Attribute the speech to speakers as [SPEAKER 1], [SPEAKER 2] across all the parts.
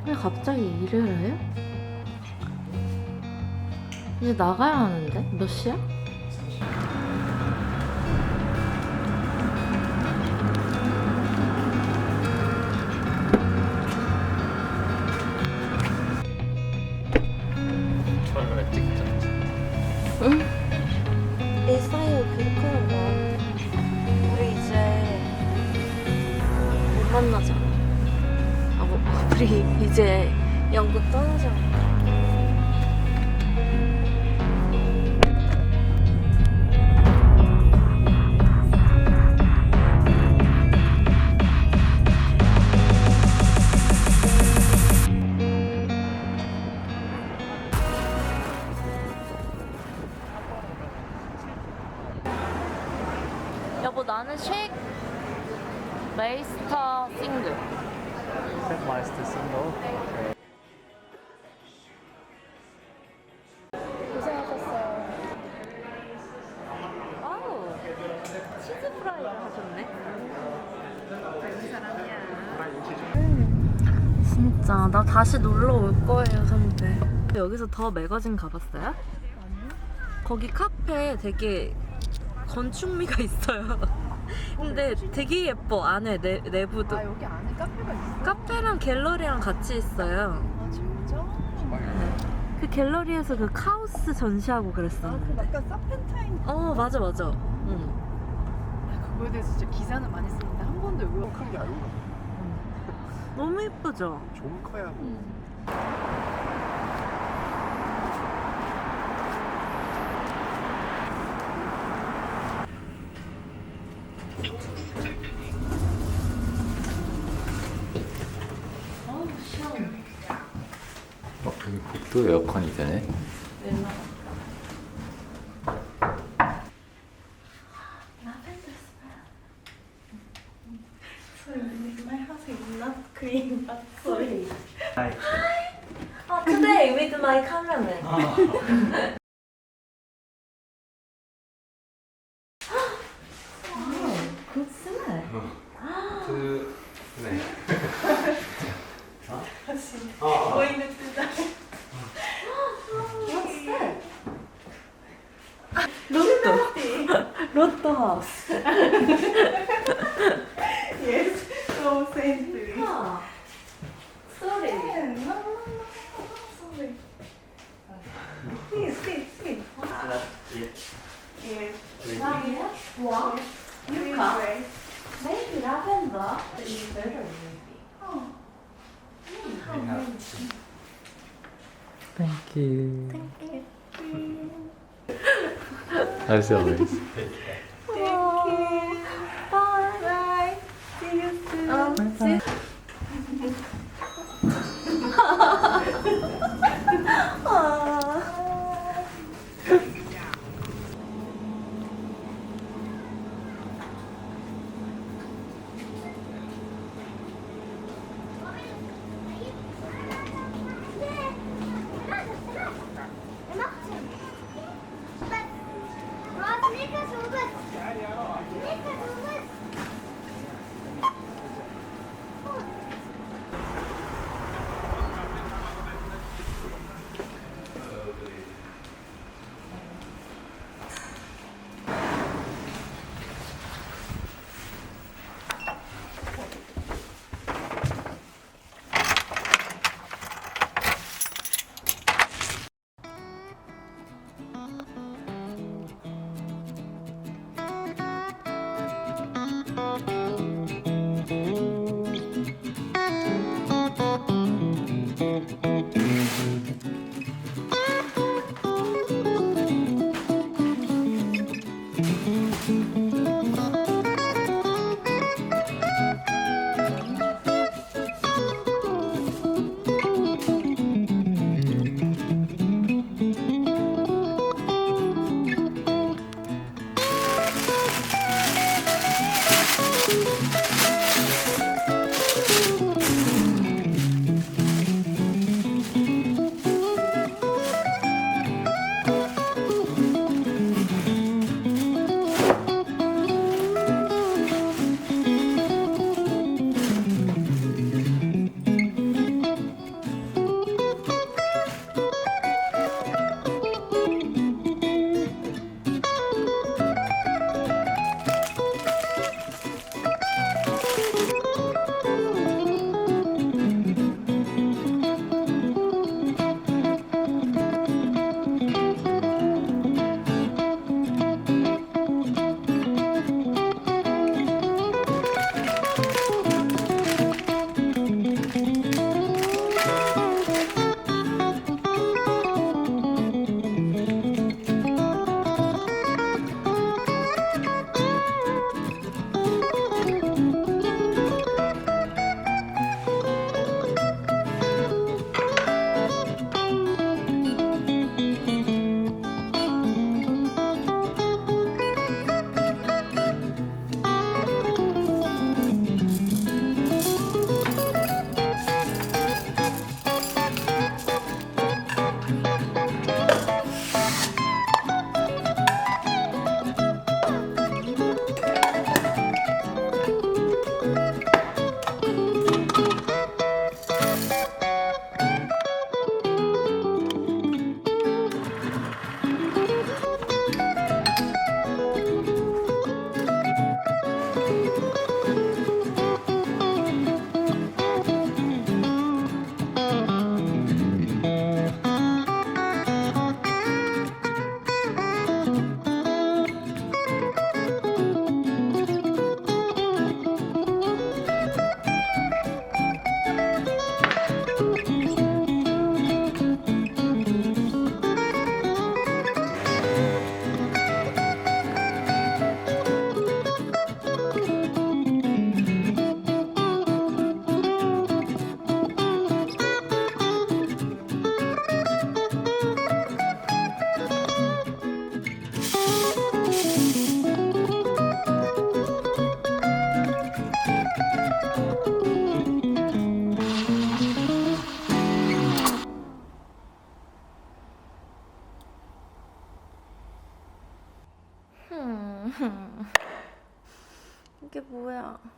[SPEAKER 1] 왜 갑자기 일을 해요? 이제 나가야 하는데? 몇 시야?
[SPEAKER 2] 저를 찍자.
[SPEAKER 1] 응? 일사이어 그거는 뭐 우리 이제 못 만나잖아. 아, 뭐 우리 이제 영국 떠나잖아. 여보 나는 쉐이크 메이스터 싱글.
[SPEAKER 2] 마이스터 싱글.
[SPEAKER 1] 고생하셨어요. 아우 치즈 프라이를 하셨네. 진짜 나 다시 놀러 올 거예요 선배. 여기서 더 매거진 가봤어요? 거기 카페 되게 건축미가 있어요. 근데 되게 예뻐. 안에 내부도.
[SPEAKER 3] 아 여기 안에 카페가 있어?
[SPEAKER 1] 카페랑 갤러리랑 같이 있어요.
[SPEAKER 3] 아 진짜?
[SPEAKER 1] 그 갤러리에서 그 카오스 전시하고
[SPEAKER 3] 아
[SPEAKER 1] 그랬었는데.
[SPEAKER 3] 그 아까 서펜타인
[SPEAKER 1] 맞아 맞아.
[SPEAKER 3] 그거에 대해서 진짜 기사는 많이 쓰는데 한 번도 여기
[SPEAKER 2] 큰게 아니고
[SPEAKER 1] 너무 예쁘죠?
[SPEAKER 2] 좀 커야 뭐.
[SPEAKER 1] 어우 시원해.
[SPEAKER 2] 여기 복도 에어컨이 되네.
[SPEAKER 1] My house is not clean, but sorry. Hi. Today with my cameraman. Good smell.
[SPEAKER 2] 네.
[SPEAKER 3] 보이는 뜬다.
[SPEAKER 1] What's that? 로또 하우스.
[SPEAKER 3] Yes, so saintly.
[SPEAKER 1] 아, sorry.
[SPEAKER 3] Sorry. Please. Yes.
[SPEAKER 1] 라이야? 와?
[SPEAKER 3] Please
[SPEAKER 1] 유카?
[SPEAKER 3] wait.
[SPEAKER 1] Maybe lavender is better maybe.
[SPEAKER 2] Thank you.
[SPEAKER 1] Thank you.
[SPEAKER 2] As always.
[SPEAKER 3] Thank you.
[SPEAKER 1] Bye.
[SPEAKER 3] Bye. See you soon.
[SPEAKER 1] See. 거야?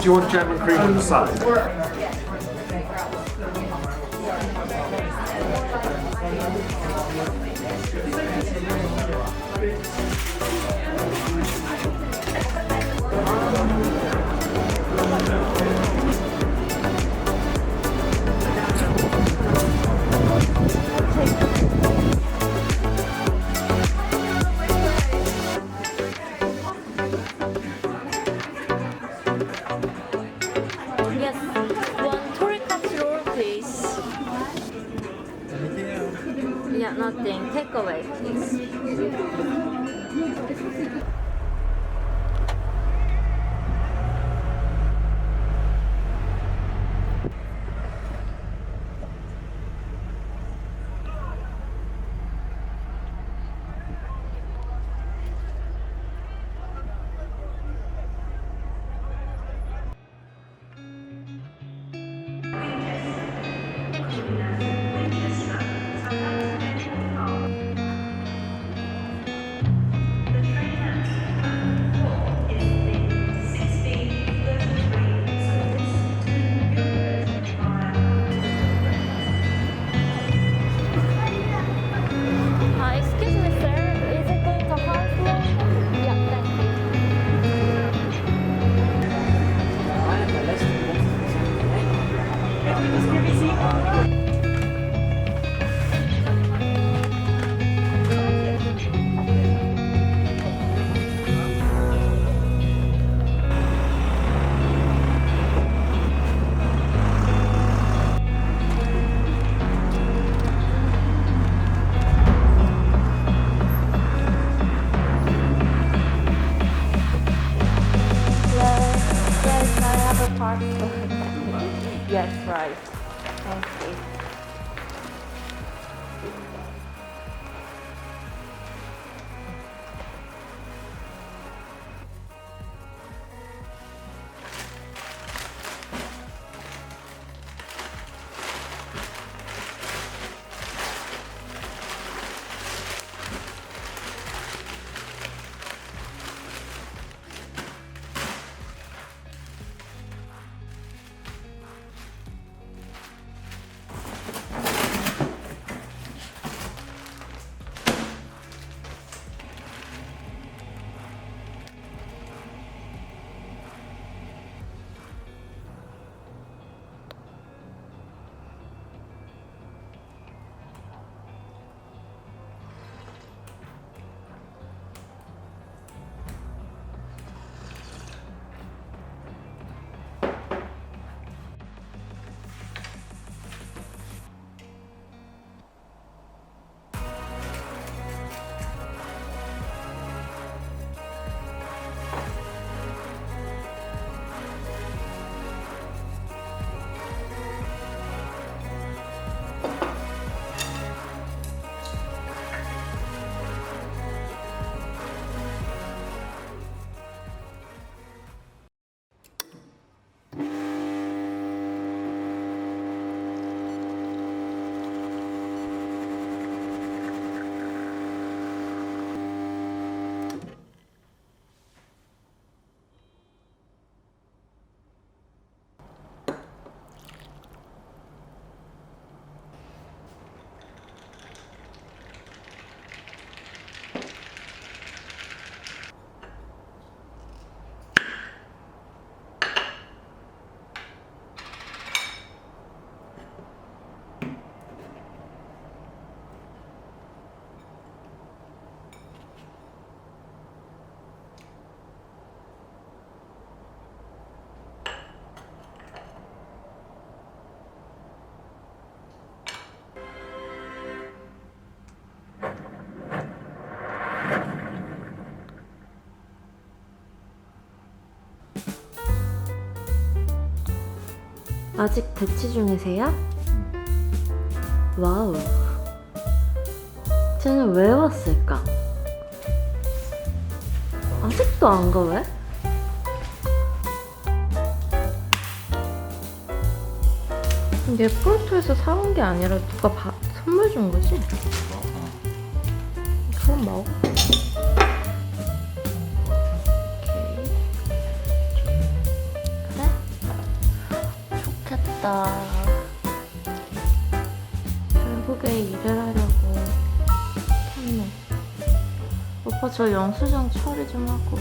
[SPEAKER 4] Do you want jam and cream on the side?
[SPEAKER 1] Yes, one torikatsu roll, please. Yeah, nothing. Take away, please. Excuse me, sir. Is it going to Harlow? Yeah, thank you. Yes, I have a parcel. Yes, right. Thank you. 아직 대치 중이세요? 와우. 쟤는 왜 왔을까? 아직도 안 가 왜? 얘 폴토에서 사온 게 아니라 누가 선물 준 거지? 한번 먹어. 그래? 좋겠다. 결국에 일을 하려고 했네. 오빠 저 영수증 처리 좀 하고.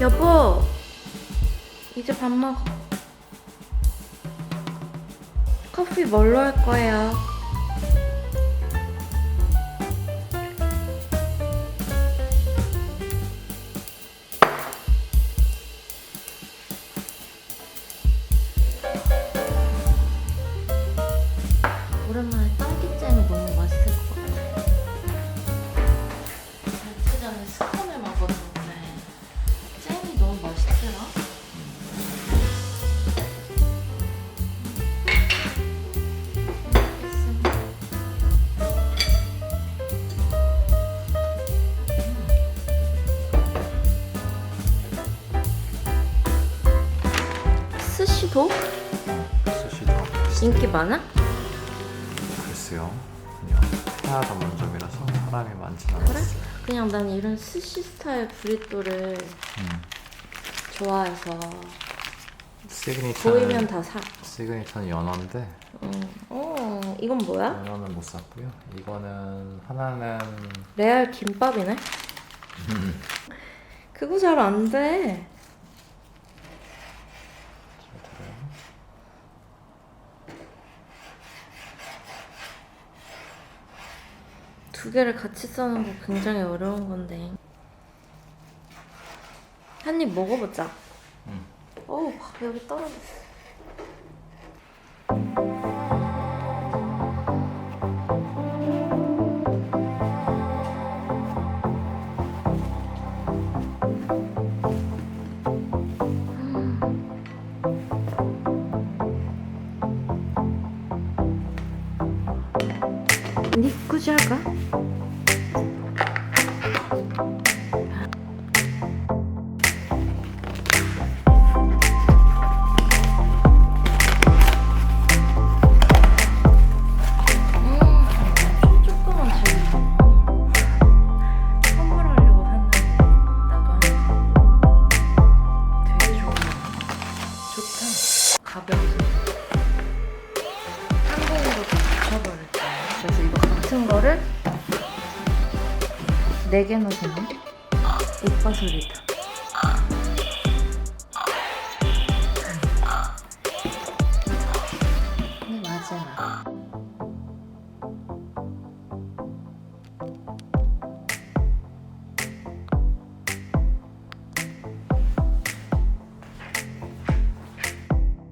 [SPEAKER 1] 여보, 이제 밥 먹어. 커피 뭘로 할 거예요? 오랜만에 딸기잼이 너무 맛있을 것 같아. 며칠 전에 스콘을 먹었는데 잼이 너무 맛있더라. 스시도?
[SPEAKER 2] 스시도
[SPEAKER 1] 인기 많아?
[SPEAKER 2] 글쎄요. 그냥 캐나다 원점이라서 사람이 많진 않았어요.
[SPEAKER 1] 그냥 난 이런 스시 스타일 브리또를 좋아해서 보이면 다 사.
[SPEAKER 2] 시그니처는 연어인데
[SPEAKER 1] 이건 뭐야?
[SPEAKER 2] 연어는 못 샀고요. 이거는 하나는
[SPEAKER 1] 레알 김밥이네? 그거 잘 안 돼. 두 개를 같이 써는 거 굉장히 어려운 건데. 한 입 먹어보자. 어우, 밥 여기 떨어졌어. 니꾸자가? 조그만 달리 선물하려고 샀는데 나도 되게 좋아. 좋다. 가벼워서 한국으로 붙여버릴 거야. 그래서 이거 같은 거를 4개나 샀네. 오빠 소리다. 네, 맞아.